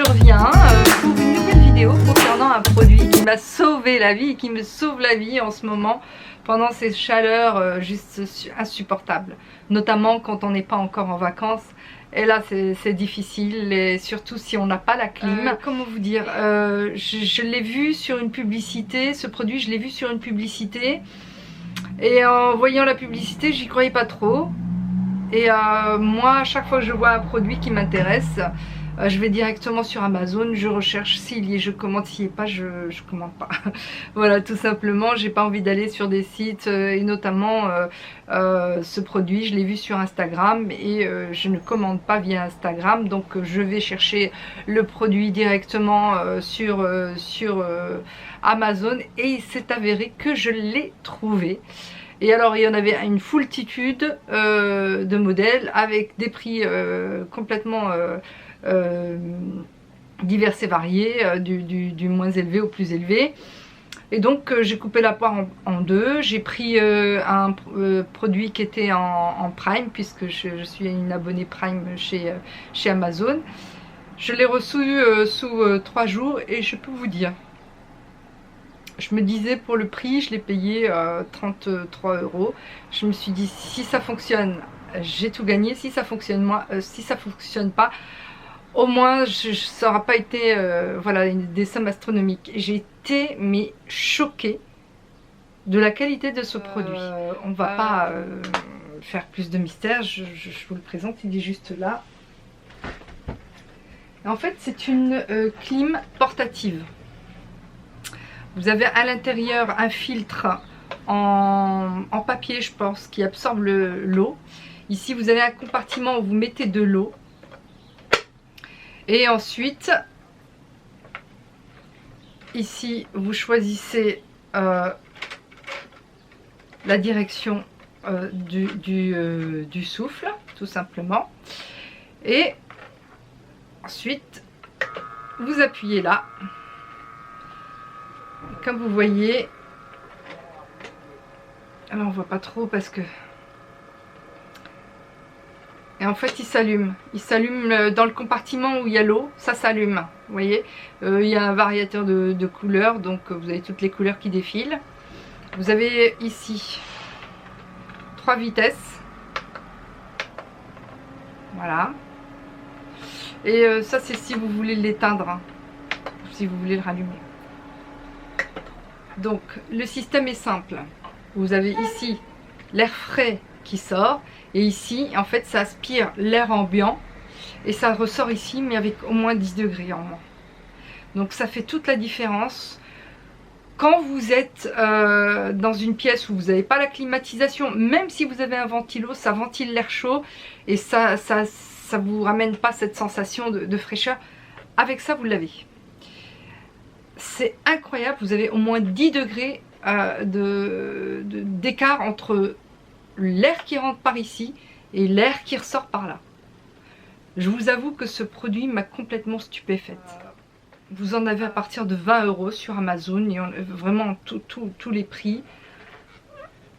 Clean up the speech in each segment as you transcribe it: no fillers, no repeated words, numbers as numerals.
reviens pour une nouvelle vidéo concernant un produit qui m'a sauvé la vie et qui me sauve la vie en ce moment pendant ces chaleurs juste insupportables, notamment quand on n'est pas encore en vacances. Et là c'est difficile, et surtout si on n'a pas la clim. Comment vous dire, je l'ai vu sur une publicité, ce produit je l'ai vu sur une publicité, et en voyant la publicité j'y croyais pas trop. Et moi, à chaque fois que je vois un produit qui m'intéresse, je vais directement sur Amazon, je recherche s'il y est, je commande, s'il n'y est pas, je commande pas. Voilà, tout simplement, j'ai pas envie d'aller sur des sites, et notamment ce produit, je l'ai vu sur Instagram et je ne commande pas via Instagram, donc je vais chercher le produit directement sur Amazon, et il s'est avéré que je l'ai trouvé. Et alors il y en avait une foultitude de modèles avec des prix complètement divers et variés, du moins élevé au plus élevé. Et donc j'ai coupé la poire en deux. J'ai pris un produit qui était en Prime, puisque je suis une abonnée Prime chez Amazon. Je l'ai reçu sous 3 jours et je peux vous dire, je me disais pour le prix, je l'ai payé 33 €. Je me suis dit, si ça fonctionne, j'ai tout gagné. Si ça fonctionne, si ça fonctionne pas, au moins ça n'aura pas été voilà, des sommes astronomiques. J'ai été mais choquée de la qualité de ce produit. On va pas faire plus de mystère, je vous le présente, il est juste là. Et en fait c'est une clim portative. Vous avez à l'intérieur un filtre en papier, je pense, qui absorbe l'eau. Ici, vous avez un compartiment où vous mettez de l'eau. Et ensuite, ici, vous choisissez la direction du souffle, tout simplement. Et ensuite, vous appuyez là. Comme vous voyez, alors on voit pas trop parce que, et en fait il s'allume dans le compartiment où il y a l'eau, ça s'allume, vous voyez. Il y a un variateur de couleurs, donc vous avez toutes les couleurs qui défilent. Vous avez ici 3 vitesses, voilà. Et ça c'est si vous voulez l'éteindre, hein, si vous voulez le rallumer. Donc le système est simple, vous avez ici l'air frais qui sort, et ici en fait ça aspire l'air ambiant et ça ressort ici, mais avec au moins 10 degrés en moins. Donc ça fait toute la différence. Quand vous êtes dans une pièce où vous n'avez pas la climatisation, même si vous avez un ventilo, ça ventile l'air chaud et ça vous ramène pas cette sensation de fraîcheur. Avec ça vous l'avez. C'est incroyable, vous avez au moins 10 degrés d'écart entre l'air qui rentre par ici et l'air qui ressort par là. Je vous avoue que ce produit m'a complètement stupéfaite. Vous en avez à partir de 20 € sur Amazon, et vraiment tous les prix.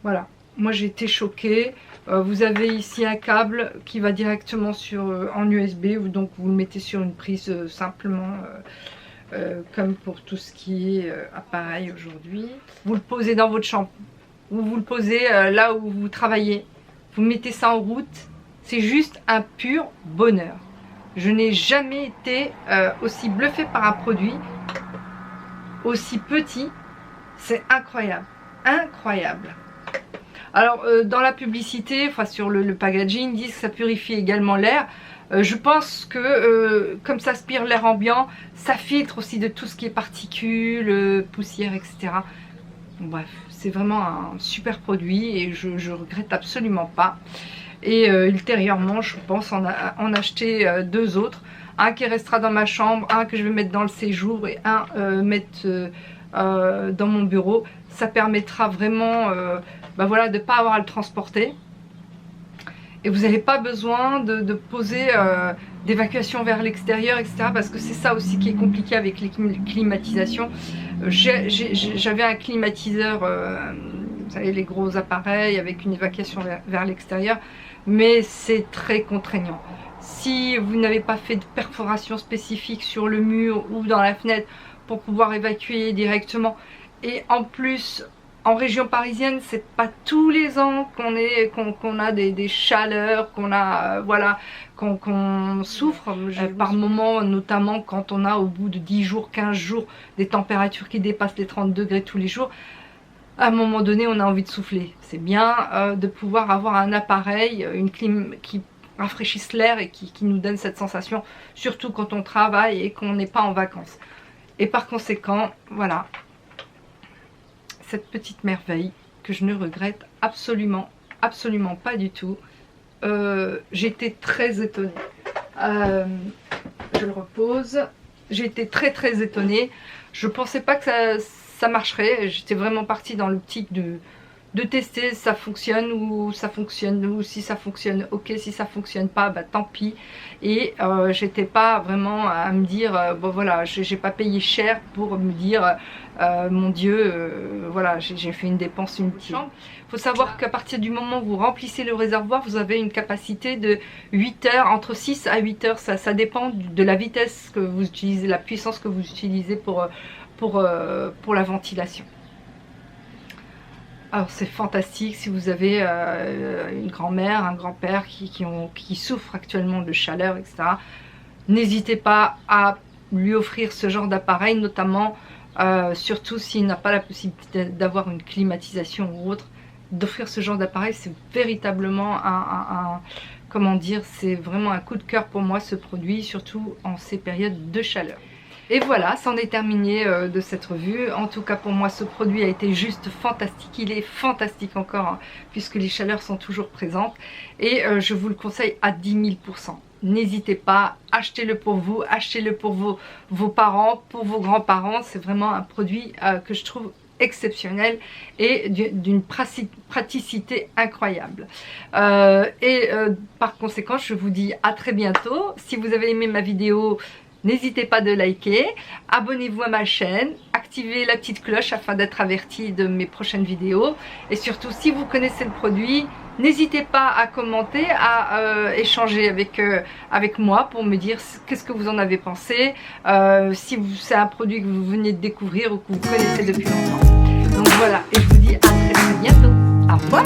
Voilà, moi j'ai été choquée. Vous avez ici un câble qui va directement en USB, donc vous le mettez sur une prise simplement. Comme pour tout ce qui est appareil aujourd'hui. Vous le posez dans votre chambre, ou vous le posez là où vous travaillez. Vous mettez ça en route, c'est juste un pur bonheur. Je n'ai jamais été aussi bluffée par un produit aussi petit. C'est incroyable, incroyable. Alors dans la publicité, enfin sur le packaging, ils disent que ça purifie également l'air. Je pense que comme ça aspire l'air ambiant, ça filtre aussi de tout ce qui est particules, poussière, etc. Bref, c'est vraiment un super produit et je regrette absolument pas. Et ultérieurement, je pense en acheter 2 autres. Un qui restera dans ma chambre, un que je vais mettre dans le séjour et un mettre dans mon bureau. Ça permettra vraiment voilà, de ne pas avoir à le transporter. Et vous n'avez pas besoin de poser d'évacuation vers l'extérieur, etc. Parce que c'est ça aussi qui est compliqué avec les climatisations. J'avais un climatiseur, vous savez, les gros appareils avec une évacuation vers l'extérieur. Mais c'est très contraignant. Si vous n'avez pas fait de perforation spécifique sur le mur ou dans la fenêtre pour pouvoir évacuer directement. Et en plus, en région parisienne, c'est pas tous les ans qu'on a des chaleurs, qu'on a voilà, qu'on souffre par moment, notamment quand on a au bout de 10 jours, 15 jours, des températures qui dépassent les 30 degrés tous les jours. À un moment donné, on a envie de souffler. C'est bien de pouvoir avoir un appareil, une clim qui rafraîchisse l'air et qui nous donne cette sensation, surtout quand on travaille et qu'on n'est pas en vacances. Et par conséquent, voilà, cette petite merveille que je ne regrette absolument pas du tout. J'étais très étonnée. Je le repose. J'ai été très étonnée. Je pensais pas que ça marcherait. J'étais vraiment partie dans l'optique de tester si ça fonctionne ou ça fonctionne, ou si ça fonctionne ok, si ça fonctionne pas, bah tant pis. Et j'étais pas vraiment à me dire bon voilà, j'ai pas payé cher pour me dire mon Dieu, voilà, j'ai fait une dépense inutile. Il faut savoir qu'à partir du moment où vous remplissez le réservoir, vous avez une capacité de 8 heures, entre 6 à 8 heures, ça dépend de la vitesse que vous utilisez, la puissance que vous utilisez pour la ventilation. Alors c'est fantastique si vous avez une grand-mère, un grand-père qui souffrent actuellement de chaleur, etc. N'hésitez pas à lui offrir ce genre d'appareil, notamment surtout s'il n'a pas la possibilité d'avoir une climatisation ou autre. D'offrir ce genre d'appareil, c'est véritablement comment dire, c'est vraiment un coup de cœur pour moi ce produit, surtout en ces périodes de chaleur. Et voilà, c'en est terminé de cette revue. En tout cas pour moi ce produit a été juste fantastique. Il est fantastique encore hein, puisque les chaleurs sont toujours présentes. Et je vous le conseille à 10 000%. N'hésitez pas, achetez-le pour vous, achetez-le pour vos parents, pour vos grands-parents. C'est vraiment un produit que je trouve exceptionnel et d'une praticité incroyable. Par conséquent, je vous dis à très bientôt. Si vous avez aimé ma vidéo, n'hésitez pas de liker, abonnez-vous à ma chaîne, activez la petite cloche afin d'être averti de mes prochaines vidéos. Et surtout, si vous connaissez le produit, n'hésitez pas à commenter, à échanger avec moi pour me dire qu'est-ce que vous en avez pensé, si c'est un produit que vous venez de découvrir ou que vous connaissez depuis longtemps. Donc voilà, et je vous dis à très bientôt. Au revoir.